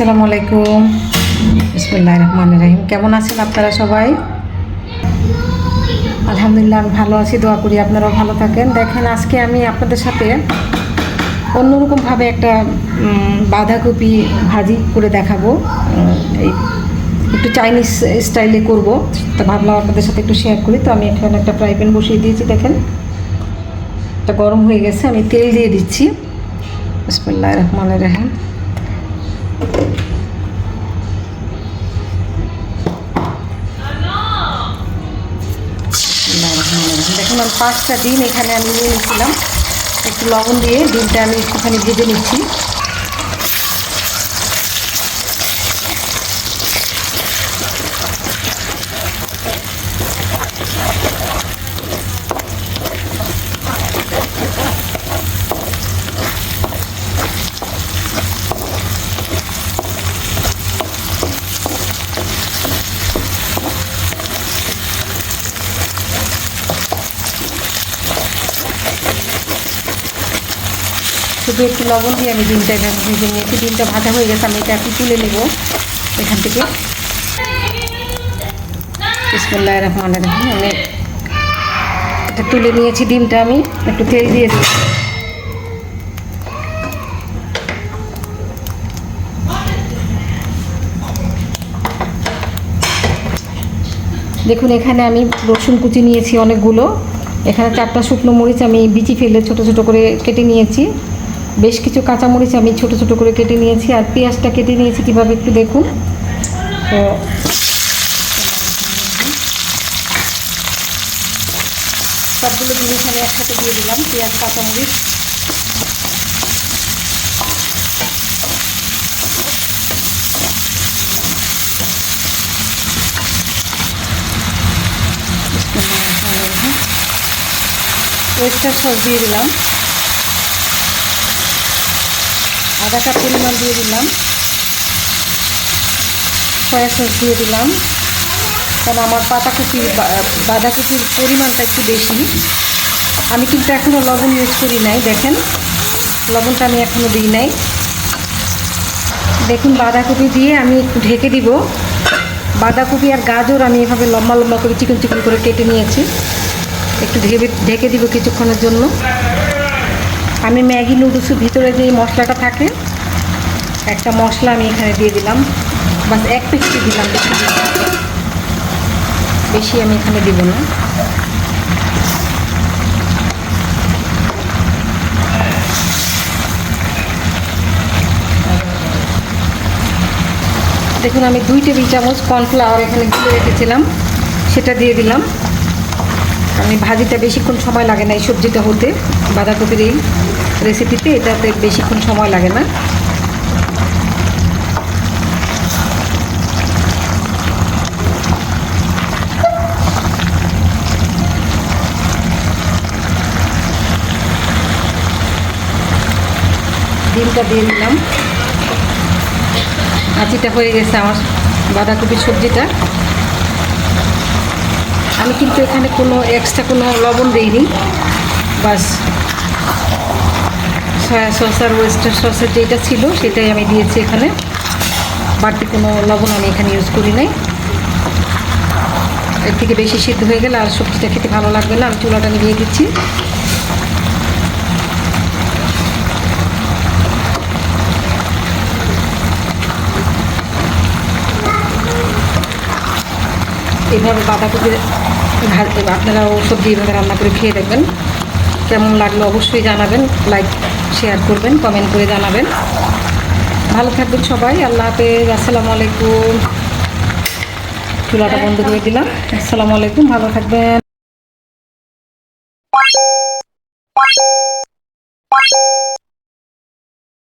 আসসালামু আলাইকুম। বিসমিল্লাহির রহমানির রহিম। কেমন আছেন আপনারা সবাই? আলহামদুলিল্লাহ আমি ভালো আছি, দোয়া করি আপনারাও ভালো থাকেন। দেখেন, আজকে আমি আপনাদের সাথে অন্যরকমভাবে একটা বাঁধাকপি ভাজি করে দেখাবো। এই একটু চাইনিজ স্টাইলে করব, তো ভাবলাম আপনাদের সাথে একটু শেয়ার করি। তো আমি এখানে একটা ফ্রাই প্যান বসিয়ে দিয়েছি। দেখেন, এটা গরম হয়ে গেছে, আমি তেল দিয়ে দিচ্ছি। বিসমিল্লাহির রহমানির রহিম। দেখুন, আমি 5টা ডিম এখানে আমি নিয়ে নিয়েছিলাম। একটু লবণ দিয়ে ডিমটা আমি একটুখানি ভেজে নিচ্ছি। শুধু একটু লবণ দিয়ে আমি ডিমটা এখানে ভেজে নিয়েছি। ডিমটা ভাজা হয়ে গেছে, আমি এটা একটু তুলে নেব এখান থেকে। বিসমিল্লাহির রহমানির রহিম। আমি এটা তুলে নিয়েছি ডিমটা। আমি একটু তেল দিয়ে দিই। দেখুন, এখানে আমি রসুন কুচি নিয়েছি অনেকগুলো। এখানে 4টা শুকনো মরিচ আমি বিচি ফেলে ছোট ছোট করে কেটে নিয়েছি। বেশ কিছু কাঁচামরিচ আমি ছোট ছোট করে কেটে নিয়েছি। আর পেঁয়াজটা কেটে নিয়েছি কীভাবে একটু দেখুন। তো সবগুলো জিনিস আমি একসাথে দিয়ে দিলাম, পেঁয়াজ কাঁচামরিচ। ওয়েস্টার সস দিয়ে দিলাম, আধা কাপ পরিমাণ দিয়ে দিলাম। সয়া সস দিয়ে দিলাম, কারণ আমার বাঁধাকপির পরিমাণটা একটু বেশি। আমি কিন্তু এখনও লবণ ইউজ করি নাই। দেখেন, লবণটা আমি এখনও দিই নাই। দেখুন, বাঁধাকপি দিয়ে আমি একটু ঢেকে দিব। বাঁধাকপি আর গাজর আমি এভাবে লম্বা লম্বা করে চিকন চিকন করে কেটে নিয়েছি। একটু ঢেকে দিব কিছুক্ষণের জন্য। আমি ম্যাগি নুডলসের ভিতরে যে মশলাটা থাকে, একটা মশলা আমি এখানে দিয়ে দিলাম। বাস 1 পিসি দিলাম, বেশি আমি এখানে দিব না। দেখুন, আমি 2 টেবিল চামচ কর্নফ্লাওয়ার এখানে গুলে রেখেছিলাম, সেটা দিয়ে দিলাম। আমি ভাজিটা বেশিক্ষণ সময় লাগে না এই সবজিটা হতে। বাঁধাকপির এই রেসিপিতে এটাতে বেশিক্ষণ সময় লাগে না। ডিমটা দিয়ে দিলাম। আঁচিটা হয়ে গেছে আমার বাঁধাকপির সবজিটা। আমি কিন্তু এখানে কোনো এক্সট্রা কোনো লবণ দিইনি। বাস সয়া সস আর ওয়েস্টার সসের যেটা ছিল সেটাই আমি দিয়েছি এখানে। বাড়তি কোনো লবণ আমি এখানে ইউজ করি নাই। এর থেকে বেশি সিদ্ধ হয়ে গেলে আর সবজিটা খেতে ভালো লাগবে না। আমি চুলাটা নিভিয়ে দিচ্ছি। এইভাবে বাঁধাকপির আপনারাও সবজি এইভাবে রান্না করে খেয়ে দেখবেন। কেমন লাগলো অবশ্যই জানাবেন, লাইক শেয়ার করবেন, কমেন্ট করে জানাবেন। ভালো থাকবেন সবাই। আল্লাহ হাফেজ। আসসালামু আলাইকুম। চুলাটা বন্ধ করে দিলাম। আসসালামু আলাইকুম, ভালো থাকবেন।